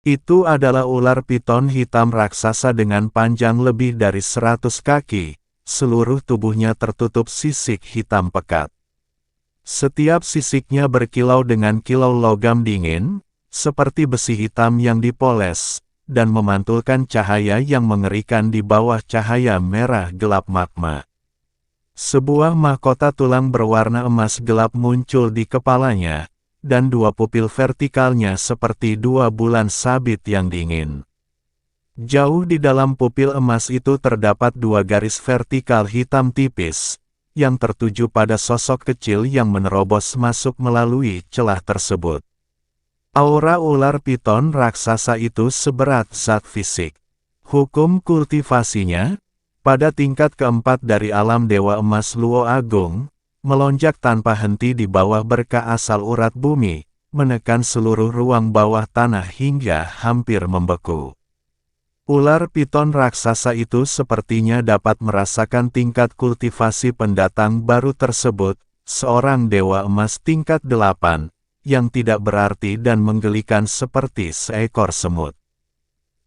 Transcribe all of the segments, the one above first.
Itu adalah ular piton hitam raksasa dengan panjang lebih dari 100 kaki, seluruh tubuhnya tertutup sisik hitam pekat. Setiap sisiknya berkilau dengan kilau logam dingin, seperti besi hitam yang dipoles, dan memantulkan cahaya yang mengerikan di bawah cahaya merah gelap magma. Sebuah mahkota tulang berwarna emas gelap muncul di kepalanya, dan dua pupil vertikalnya seperti dua bulan sabit yang dingin. Jauh di dalam pupil emas itu terdapat dua garis vertikal hitam tipis, yang tertuju pada sosok kecil yang menerobos masuk melalui celah tersebut. Aura ular piton raksasa itu seberat zat fisik. Hukum kultivasinya, pada tingkat keempat dari alam Dewa Emas Luo Agung, melonjak tanpa henti di bawah berkah asal urat bumi, menekan seluruh ruang bawah tanah hingga hampir membeku. Ular piton raksasa itu sepertinya dapat merasakan tingkat kultivasi pendatang baru tersebut, seorang Dewa Emas tingkat 8, yang tidak berarti dan menggelikan seperti seekor semut.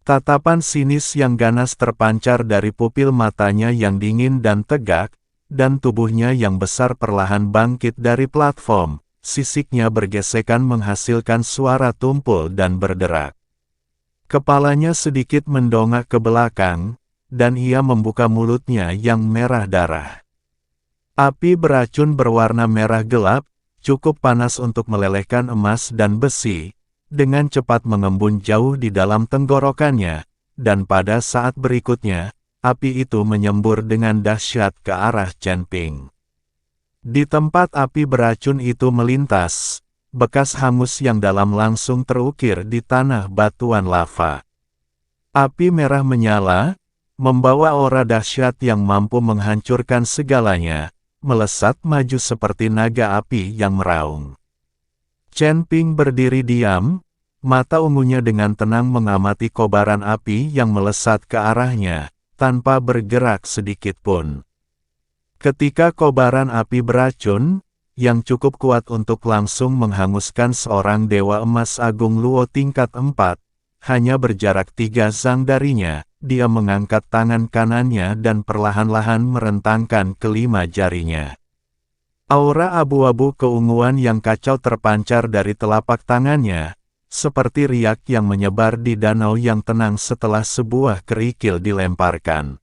Tatapan sinis yang ganas terpancar dari pupil matanya yang dingin dan tegak, dan tubuhnya yang besar perlahan bangkit dari platform, sisiknya bergesekan menghasilkan suara tumpul dan berderak. Kepalanya sedikit mendongak ke belakang, dan ia membuka mulutnya yang merah darah. Api beracun berwarna merah gelap, cukup panas untuk melelehkan emas dan besi, dengan cepat mengembun jauh di dalam tenggorokannya, dan pada saat berikutnya, api itu menyembur dengan dahsyat ke arah Chen Ping. Di tempat api beracun itu melintas, bekas hangus yang dalam langsung terukir di tanah batuan lava. Api merah menyala, membawa aura dahsyat yang mampu menghancurkan segalanya, melesat maju seperti naga api yang meraung. Chen Ping berdiri diam, mata ungunya dengan tenang mengamati kobaran api yang melesat ke arahnya, tanpa bergerak sedikit pun. Ketika kobaran api beracun, yang cukup kuat untuk langsung menghanguskan seorang Dewa Emas Agung Luo tingkat 4, hanya berjarak 3 zang darinya, dia mengangkat tangan kanannya dan perlahan-lahan merentangkan kelima jarinya. Aura abu-abu keunguan yang kacau terpancar dari telapak tangannya, seperti riak yang menyebar di danau yang tenang setelah sebuah kerikil dilemparkan.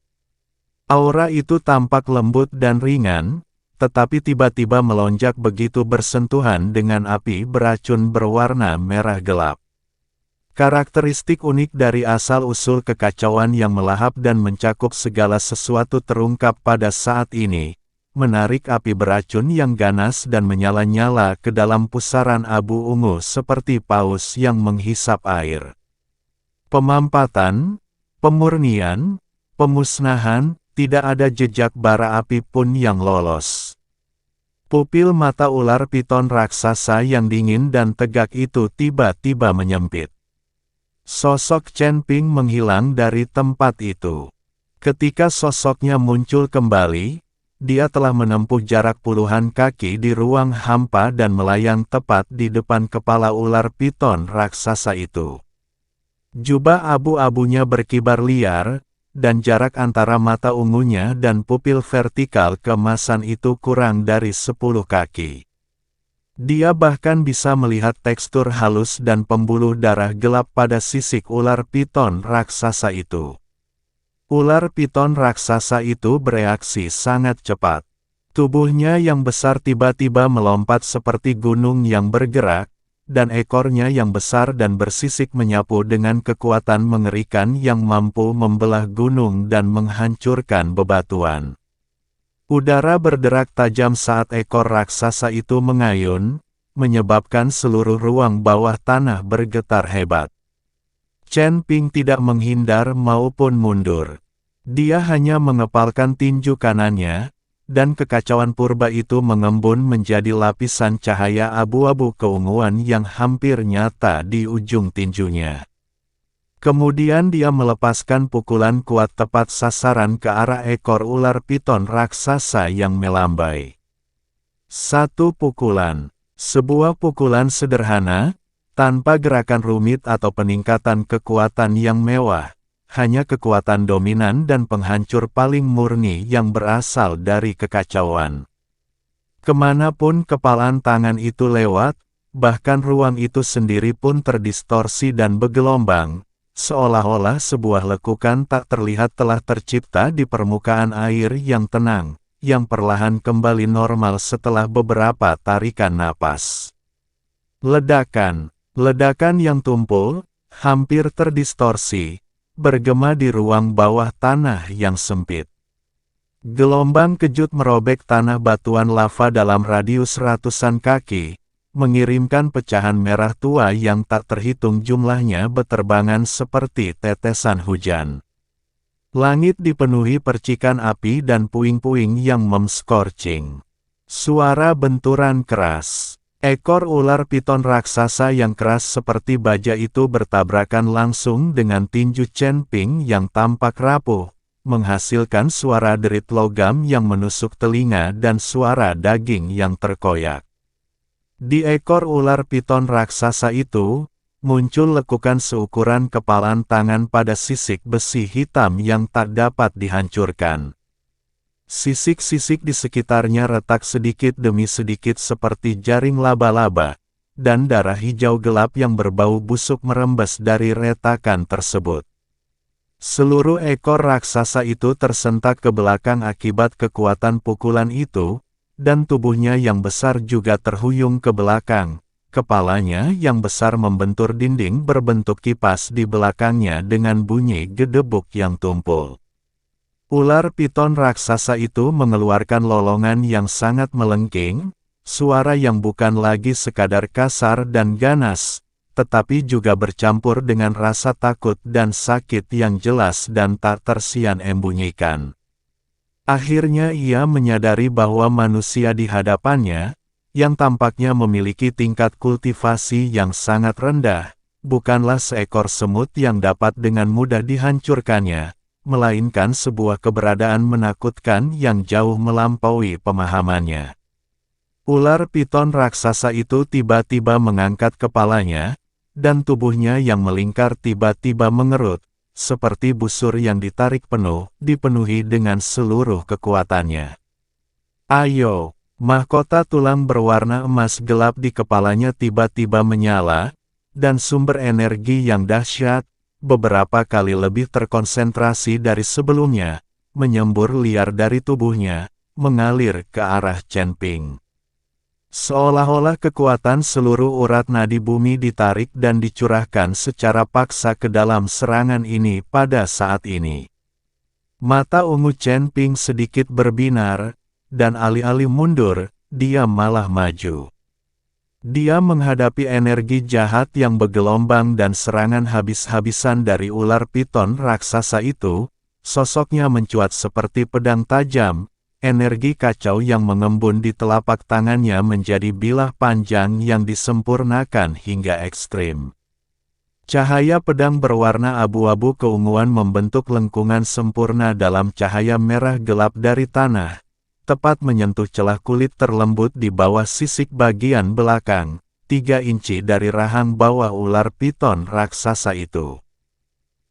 Aura itu tampak lembut dan ringan, tetapi tiba-tiba melonjak begitu bersentuhan dengan api beracun berwarna merah gelap. Karakteristik unik dari asal-usul kekacauan yang melahap dan mencakup segala sesuatu terungkap pada saat ini, menarik api beracun yang ganas dan menyala-nyala ke dalam pusaran abu ungu seperti paus yang menghisap air. Pemampatan, pemurnian, pemusnahan, tidak ada jejak bara api pun yang lolos. Pupil mata ular piton raksasa yang dingin dan tegak itu tiba-tiba menyempit. Sosok Chen Ping menghilang dari tempat itu. Ketika sosoknya muncul kembali, dia telah menempuh jarak puluhan kaki di ruang hampa dan melayang tepat di depan kepala ular piton raksasa itu. Jubah abu-abunya berkibar liar, dan jarak antara mata ungunya dan pupil vertikal keemasan itu kurang dari 10 kaki. Dia bahkan bisa melihat tekstur halus dan pembuluh darah gelap pada sisik ular piton raksasa itu. Ular piton raksasa itu bereaksi sangat cepat. Tubuhnya yang besar tiba-tiba melompat seperti gunung yang bergerak, dan ekornya yang besar dan bersisik menyapu dengan kekuatan mengerikan yang mampu membelah gunung dan menghancurkan bebatuan. Udara berderak tajam saat ekor raksasa itu mengayun, menyebabkan seluruh ruang bawah tanah bergetar hebat. Chen Ping tidak menghindar maupun mundur. Dia hanya mengepalkan tinju kanannya, dan kekacauan purba itu mengembun menjadi lapisan cahaya abu-abu keunguan yang hampir nyata di ujung tinjunya. Kemudian dia melepaskan pukulan kuat tepat sasaran ke arah ekor ular piton raksasa yang melambai. Satu pukulan. Sebuah pukulan sederhana, Tanpa gerakan rumit atau peningkatan kekuatan yang mewah, hanya kekuatan dominan dan penghancur paling murni yang berasal dari kekacauan. Kemanapun kepalan tangan itu lewat, bahkan ruang itu sendiri pun terdistorsi dan bergelombang, seolah-olah sebuah lekukan tak terlihat telah tercipta di permukaan air yang tenang, yang perlahan kembali normal setelah beberapa tarikan napas. Ledakan yang tumpul, hampir terdistorsi, bergema di ruang bawah tanah yang sempit. Gelombang kejut merobek tanah batuan lava dalam radius ratusan kaki, mengirimkan pecahan merah tua yang tak terhitung jumlahnya beterbangan seperti tetesan hujan. Langit dipenuhi percikan api dan puing-puing yang mem-scorching. Suara benturan keras. Ekor ular piton raksasa yang keras seperti baja itu bertabrakan langsung dengan tinju Chen Ping yang tampak rapuh, menghasilkan suara derit logam yang menusuk telinga dan suara daging yang terkoyak. Di ekor ular piton raksasa itu, muncul lekukan seukuran kepalan tangan pada sisik besi hitam yang tak dapat dihancurkan. Sisik-sisik di sekitarnya retak sedikit demi sedikit seperti jaring laba-laba, dan darah hijau gelap yang berbau busuk merembes dari retakan tersebut. Seluruh ekor raksasa itu tersentak ke belakang akibat kekuatan pukulan itu, dan tubuhnya yang besar juga terhuyung ke belakang. Kepalanya yang besar membentur dinding berbentuk kipas di belakangnya dengan bunyi gedebuk yang tumpul. Ular piton raksasa itu mengeluarkan lolongan yang sangat melengking, suara yang bukan lagi sekadar kasar dan ganas, tetapi juga bercampur dengan rasa takut dan sakit yang jelas dan tak tersian-embunyikan. Akhirnya ia menyadari bahwa manusia di hadapannya, yang tampaknya memiliki tingkat kultivasi yang sangat rendah, bukanlah seekor semut yang dapat dengan mudah dihancurkannya, melainkan sebuah keberadaan menakutkan yang jauh melampaui pemahamannya. Ular piton raksasa itu tiba-tiba mengangkat kepalanya, dan tubuhnya yang melingkar tiba-tiba mengerut, seperti busur yang ditarik penuh, dipenuhi dengan seluruh kekuatannya. Ayo! Mahkota tulang berwarna emas gelap di kepalanya tiba-tiba menyala, dan sumber energi yang dahsyat, beberapa kali lebih terkonsentrasi dari sebelumnya, menyembur liar dari tubuhnya, mengalir ke arah Chen Ping. Seolah-olah kekuatan seluruh urat nadi bumi ditarik dan dicurahkan secara paksa ke dalam serangan ini pada saat ini. Mata ungu Chen Ping sedikit berbinar, dan alih-alih mundur, dia malah maju. Dia menghadapi energi jahat yang bergelombang dan serangan habis-habisan dari ular piton raksasa itu, sosoknya mencuat seperti pedang tajam, energi kacau yang mengembun di telapak tangannya menjadi bilah panjang yang disempurnakan hingga ekstrim. Cahaya pedang berwarna abu-abu keunguan membentuk lengkungan sempurna dalam cahaya merah gelap dari tanah, tepat menyentuh celah kulit terlembut di bawah sisik bagian belakang, 3 inci dari rahang bawah ular piton raksasa itu.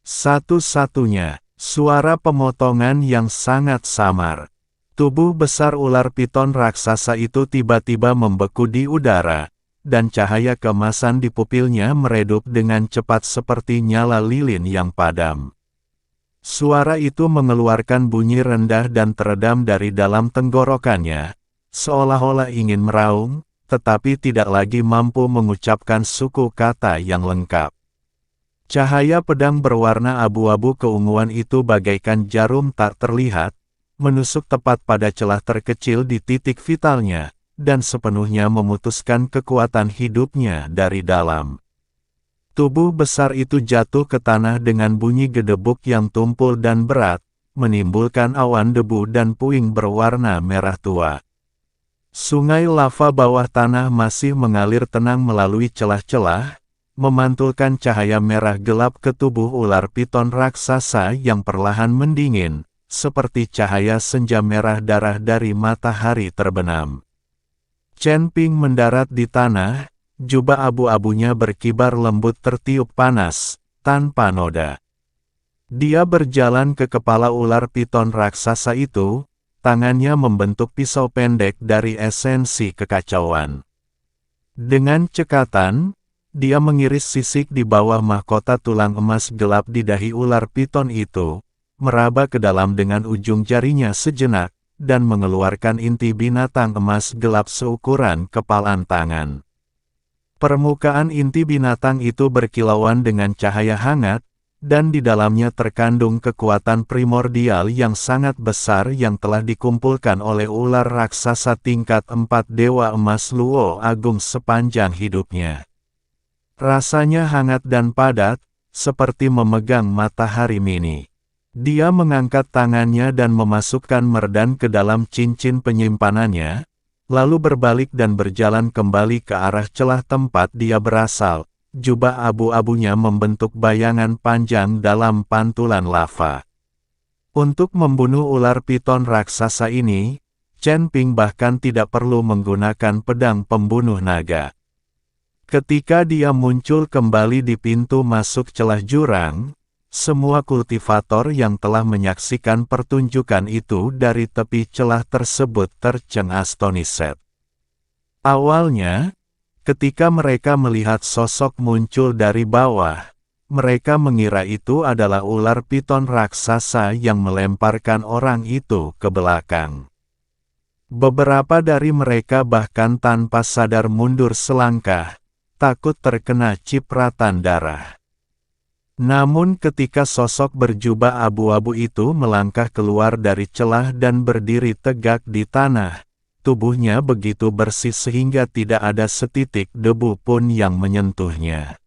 Satu-satunya, suara pemotongan yang sangat samar. Tubuh besar ular piton raksasa itu tiba-tiba membeku di udara, dan cahaya keemasan di pupilnya meredup dengan cepat seperti nyala lilin yang padam. Suara itu mengeluarkan bunyi rendah dan teredam dari dalam tenggorokannya, seolah-olah ingin meraung, tetapi tidak lagi mampu mengucapkan suku kata yang lengkap. Cahaya pedang berwarna abu-abu keunguan itu bagaikan jarum tak terlihat, menusuk tepat pada celah terkecil di titik vitalnya, dan sepenuhnya memutuskan kekuatan hidupnya dari dalam. Tubuh besar itu jatuh ke tanah dengan bunyi gedebuk yang tumpul dan berat, menimbulkan awan debu dan puing berwarna merah tua. Sungai lava bawah tanah masih mengalir tenang melalui celah-celah, memantulkan cahaya merah gelap ke tubuh ular piton raksasa yang perlahan mendingin, seperti cahaya senja merah darah dari matahari terbenam. Chen Ping mendarat di tanah, Jubah abu-abunya berkibar lembut tertiup panas, tanpa noda. Dia berjalan ke kepala ular piton raksasa itu, tangannya membentuk pisau pendek dari esensi kekacauan. Dengan cekatan, dia mengiris sisik di bawah mahkota tulang emas gelap di dahi ular piton itu, meraba ke dalam dengan ujung jarinya sejenak, dan mengeluarkan inti binatang emas gelap seukuran kepalan tangan. Permukaan inti binatang itu berkilauan dengan cahaya hangat, dan di dalamnya terkandung kekuatan primordial yang sangat besar yang telah dikumpulkan oleh ular raksasa tingkat 4 Dewa Emas Luo Agung sepanjang hidupnya. Rasanya hangat dan padat, seperti memegang matahari mini. Dia mengangkat tangannya dan memasukkan merdan ke dalam cincin penyimpanannya, lalu berbalik dan berjalan kembali ke arah celah tempat dia berasal. Jubah abu-abunya membentuk bayangan panjang dalam pantulan lava. Untuk membunuh ular piton raksasa ini, Chen Ping bahkan tidak perlu menggunakan pedang pembunuh naga. Ketika dia muncul kembali di pintu masuk celah jurang, semua kultivator yang telah menyaksikan pertunjukan itu dari tepi celah tersebut tercengang. Awalnya, ketika mereka melihat sosok muncul dari bawah, mereka mengira itu adalah ular piton raksasa yang melemparkan orang itu ke belakang. Beberapa dari mereka bahkan tanpa sadar mundur selangkah, takut terkena cipratan darah. Namun ketika sosok berjubah abu-abu itu melangkah keluar dari celah dan berdiri tegak di tanah, tubuhnya begitu bersih sehingga tidak ada setitik debu pun yang menyentuhnya.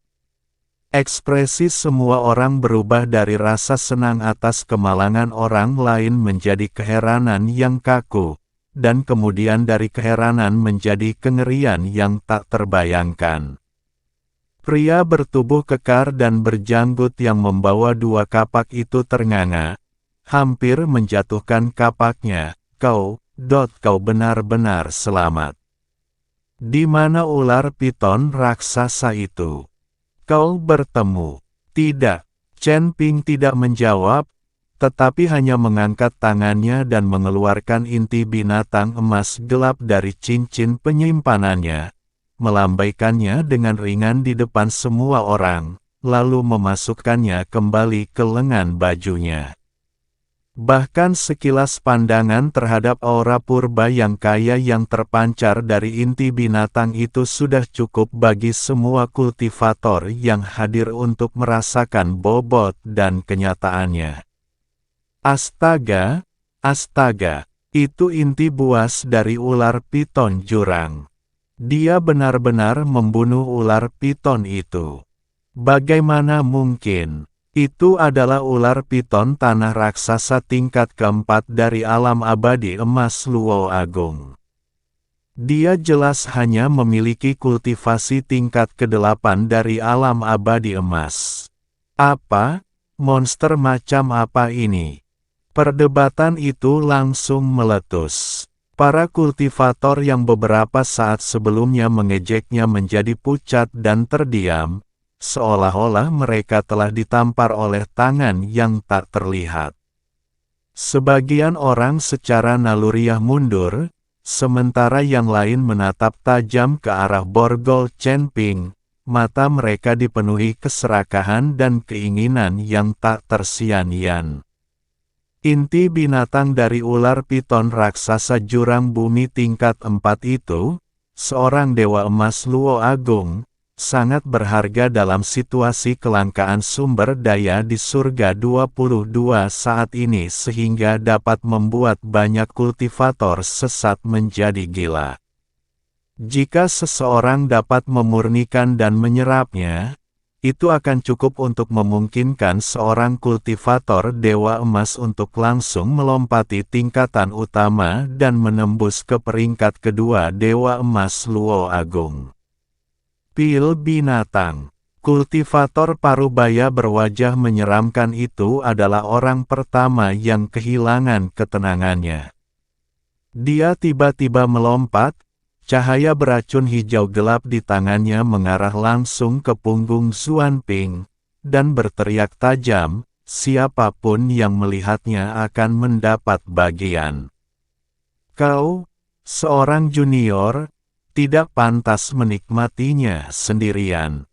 Ekspresi semua orang berubah dari rasa senang atas kemalangan orang lain menjadi keheranan yang kaku, dan kemudian dari keheranan menjadi kengerian yang tak terbayangkan. Pria bertubuh kekar dan berjanggut yang membawa 2 kapak itu ternganga, hampir menjatuhkan kapaknya. Kau benar-benar selamat. Di mana ular piton raksasa itu? Kau bertemu? Tidak. Chen Ping tidak menjawab, tetapi hanya mengangkat tangannya dan mengeluarkan inti binatang emas gelap dari cincin penyimpanannya, melambaikannya dengan ringan di depan semua orang, lalu memasukkannya kembali ke lengan bajunya. Bahkan sekilas pandangan terhadap aura purba yang kaya yang terpancar dari inti binatang itu sudah cukup bagi semua kultivator yang hadir untuk merasakan bobot dan kenyataannya. Astaga, astaga, itu inti buas dari ular piton jurang. Dia benar-benar membunuh ular piton itu. Bagaimana mungkin? Itu adalah ular piton tanah raksasa tingkat keempat dari alam abadi emas Luo Agung. Dia jelas hanya memiliki kultivasi tingkat ke-8 dari alam abadi emas. Apa? Monster macam apa ini? Perdebatan itu langsung meletus. Para kultivator yang beberapa saat sebelumnya mengejeknya menjadi pucat dan terdiam, seolah-olah mereka telah ditampar oleh tangan yang tak terlihat. Sebagian orang secara naluriah mundur, sementara yang lain menatap tajam ke arah borgol Chen Ping. Mata mereka dipenuhi keserakahan dan keinginan yang tak tersian-sian. Inti binatang dari ular piton raksasa jurang bumi tingkat 4 itu, seorang dewa emas Luo Agung, sangat berharga dalam situasi kelangkaan sumber daya di surga 22 saat ini sehingga dapat membuat banyak kultivator sesat menjadi gila. Jika seseorang dapat memurnikan dan menyerapnya, itu akan cukup untuk memungkinkan seorang kultivator dewa emas untuk langsung melompati tingkatan utama dan menembus ke peringkat kedua dewa emas Luo Agung. Pil binatang. Kultivator parubaya berwajah menyeramkan itu adalah orang pertama yang kehilangan ketenangannya. Dia tiba-tiba melompat, Cahaya beracun hijau gelap di tangannya mengarah langsung ke punggung Xuanping, dan berteriak tajam, siapapun yang melihatnya akan mendapat bagian. Kau, seorang junior, tidak pantas menikmatinya sendirian.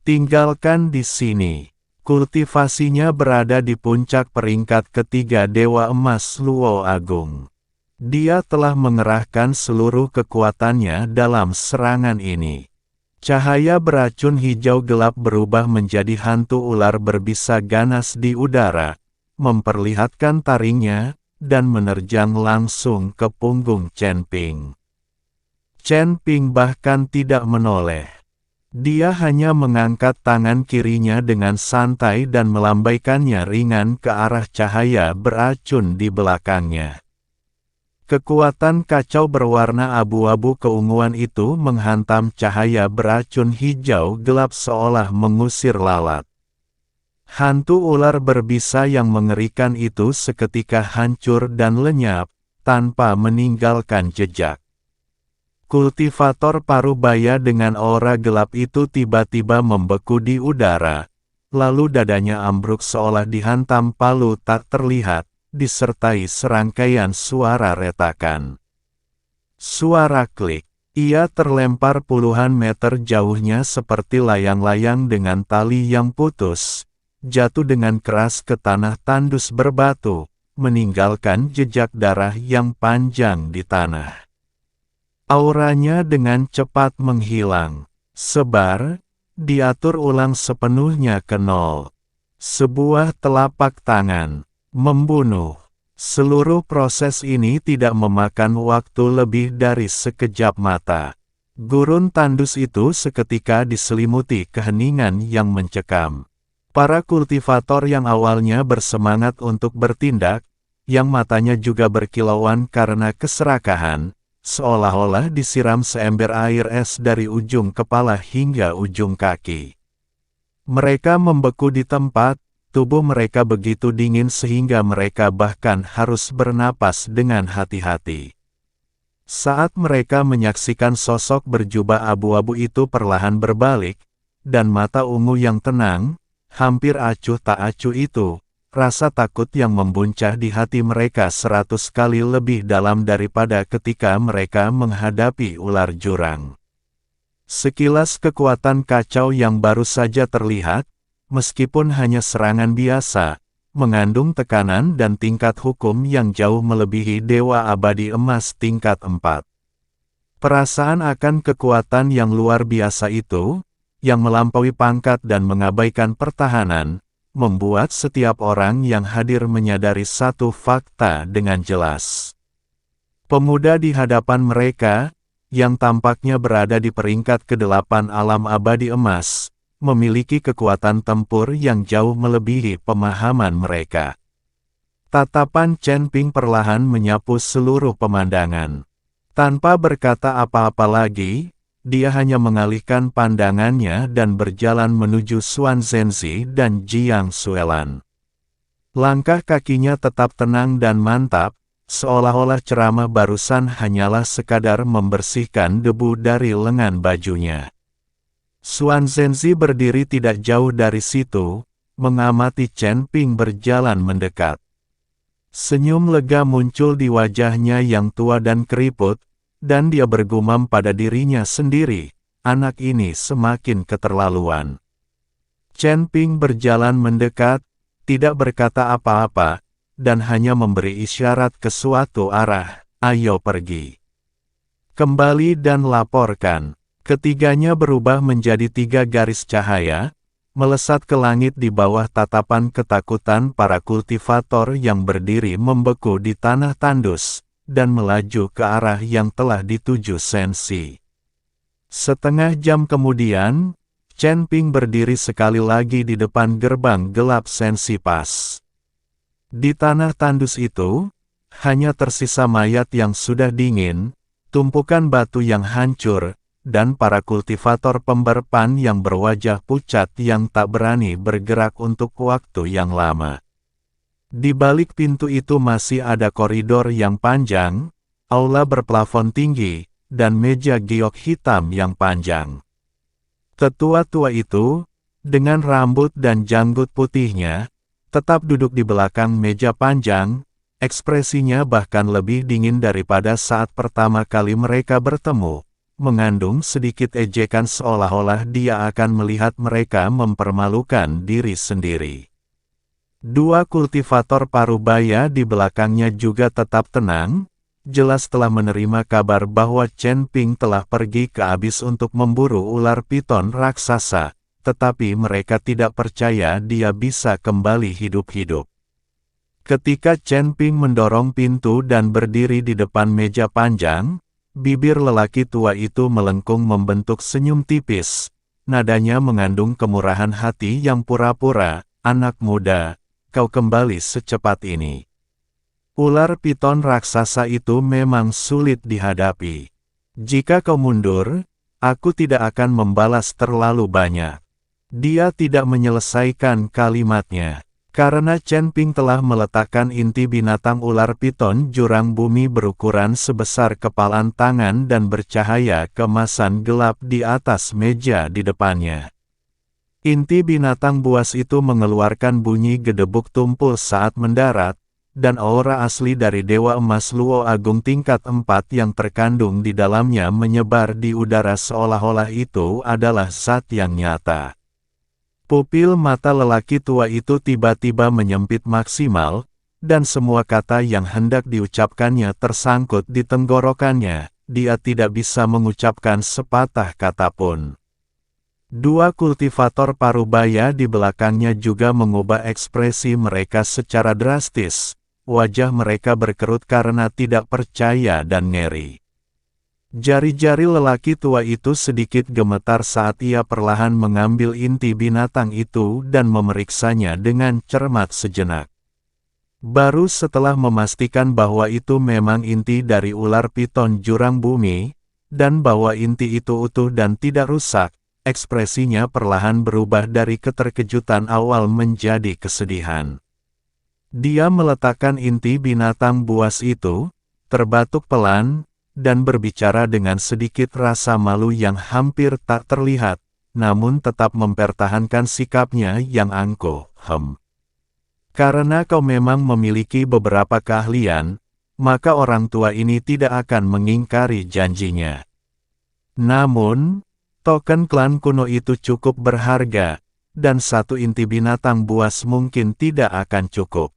Tinggalkan di sini. Kultivasinya berada di puncak peringkat ketiga Dewa Emas Luo Agung. Dia telah mengerahkan seluruh kekuatannya dalam serangan ini. Cahaya beracun hijau gelap berubah menjadi hantu ular berbisa ganas di udara, memperlihatkan taringnya, dan menerjang langsung ke punggung Chen Ping. Chen Ping bahkan tidak menoleh. Dia hanya mengangkat tangan kirinya dengan santai dan melambaikannya ringan ke arah cahaya beracun di belakangnya. Kekuatan kacau berwarna abu-abu keunguan itu menghantam cahaya beracun hijau gelap seolah mengusir lalat. Hantu ular berbisa yang mengerikan itu seketika hancur dan lenyap, tanpa meninggalkan jejak. Kultivator parubaya dengan aura gelap itu tiba-tiba membeku di udara, lalu dadanya ambruk seolah dihantam palu tak terlihat, disertai serangkaian suara retakan. Suara klik. Ia terlempar puluhan meter jauhnya seperti layang-layang dengan tali yang putus, jatuh dengan keras ke tanah tandus berbatu, meninggalkan jejak darah yang panjang di tanah. Auranya dengan cepat menghilang. Sebar, diatur ulang sepenuhnya ke nol. Sebuah telapak tangan. Membunuh. Seluruh proses ini tidak memakan waktu lebih dari sekejap mata. Gurun tandus itu seketika diselimuti keheningan yang mencekam. Para kultivator yang awalnya bersemangat untuk bertindak, yang matanya juga berkilauan karena keserakahan, seolah-olah disiram seember air es dari ujung kepala hingga ujung kaki. Mereka membeku di tempat. Tubuh mereka begitu dingin sehingga mereka bahkan harus bernapas dengan hati-hati. Saat mereka menyaksikan sosok berjubah abu-abu itu perlahan berbalik, dan mata ungu yang tenang, hampir acuh tak acuh itu, rasa takut yang membuncah di hati mereka 100 kali lebih dalam daripada ketika mereka menghadapi ular jurang. Sekilas kekuatan kacau yang baru saja terlihat, meskipun hanya serangan biasa, mengandung tekanan dan tingkat hukum yang jauh melebihi Dewa Abadi Emas tingkat 4. Perasaan akan kekuatan yang luar biasa itu, yang melampaui pangkat dan mengabaikan pertahanan, membuat setiap orang yang hadir menyadari satu fakta dengan jelas. Pemuda di hadapan mereka, yang tampaknya berada di peringkat ke-8 alam abadi emas, memiliki kekuatan tempur yang jauh melebihi pemahaman mereka. Tatapan Chen Ping perlahan menyapu seluruh pemandangan. Tanpa berkata apa-apa lagi, dia hanya mengalihkan pandangannya dan berjalan menuju Xuan Zhenzi dan Jiang Xuelan. Langkah kakinya tetap tenang dan mantap, seolah-olah ceramah barusan hanyalah sekadar membersihkan debu dari lengan bajunya. Xuan Zhenzi berdiri tidak jauh dari situ, mengamati Chen Ping berjalan mendekat. Senyum lega muncul di wajahnya yang tua dan keriput, dan dia bergumam pada dirinya sendiri, anak ini semakin keterlaluan. Chen Ping berjalan mendekat, tidak berkata apa-apa, dan hanya memberi isyarat ke suatu arah, ayo pergi. Kembali dan laporkan. Ketiganya berubah menjadi 3 garis cahaya, melesat ke langit di bawah tatapan ketakutan para kultivator yang berdiri membeku di tanah tandus, dan melaju ke arah yang telah dituju Sensi. Setengah jam kemudian, Chen Ping berdiri sekali lagi di depan gerbang gelap Sensi Pass. Di tanah tandus itu, hanya tersisa mayat yang sudah dingin, tumpukan batu yang hancur, dan para kultivator pemberpan yang berwajah pucat yang tak berani bergerak untuk waktu yang lama. Di balik pintu itu masih ada koridor yang panjang, aula berplafon tinggi, dan meja giok hitam yang panjang. Tetua-tua itu, dengan rambut dan janggut putihnya, tetap duduk di belakang meja panjang, ekspresinya bahkan lebih dingin daripada saat pertama kali mereka bertemu, mengandung sedikit ejekan seolah-olah dia akan melihat mereka mempermalukan diri sendiri. Dua kultivator parubaya di belakangnya juga tetap tenang, jelas telah menerima kabar bahwa Chen Ping telah pergi ke abyss untuk memburu ular piton raksasa, tetapi mereka tidak percaya dia bisa kembali hidup-hidup. Ketika Chen Ping mendorong pintu dan berdiri di depan meja panjang, bibir lelaki tua itu melengkung membentuk senyum tipis. Nadanya mengandung kemurahan hati yang pura-pura, "Anak muda, kau kembali secepat ini." Ular piton raksasa itu memang sulit dihadapi. Jika kau mundur, aku tidak akan membalas terlalu banyak. Dia tidak menyelesaikan kalimatnya. Karena Chen Ping telah meletakkan inti binatang ular piton jurang bumi berukuran sebesar kepalan tangan dan bercahaya kemasan gelap di atas meja di depannya. Inti binatang buas itu mengeluarkan bunyi gedebuk tumpul saat mendarat, dan aura asli dari Dewa Emas Luo Agung tingkat 4 yang terkandung di dalamnya menyebar di udara seolah-olah itu adalah zat yang nyata. Pupil mata lelaki tua itu tiba-tiba menyempit maksimal, dan semua kata yang hendak diucapkannya tersangkut di tenggorokannya. Dia tidak bisa mengucapkan sepatah kata pun. Dua kultivator parubaya di belakangnya juga mengubah ekspresi mereka secara drastis. Wajah mereka berkerut karena tidak percaya dan ngeri. Jari-jari lelaki tua itu sedikit gemetar saat ia perlahan mengambil inti binatang itu dan memeriksanya dengan cermat sejenak. Baru setelah memastikan bahwa itu memang inti dari ular piton jurang bumi, dan bahwa inti itu utuh dan tidak rusak, ekspresinya perlahan berubah dari keterkejutan awal menjadi kesedihan. Dia meletakkan inti binatang buas itu, terbatuk pelan, dan berbicara dengan sedikit rasa malu yang hampir tak terlihat, namun tetap mempertahankan sikapnya yang angkuh. Karena kau memang memiliki beberapa keahlian, maka orang tua ini tidak akan mengingkari janjinya. Namun, token klan kuno itu cukup berharga, dan satu inti binatang buas mungkin tidak akan cukup.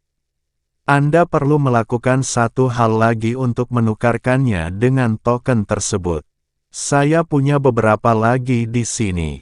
Anda perlu melakukan satu hal lagi untuk menukarkannya dengan token tersebut. Saya punya beberapa lagi di sini.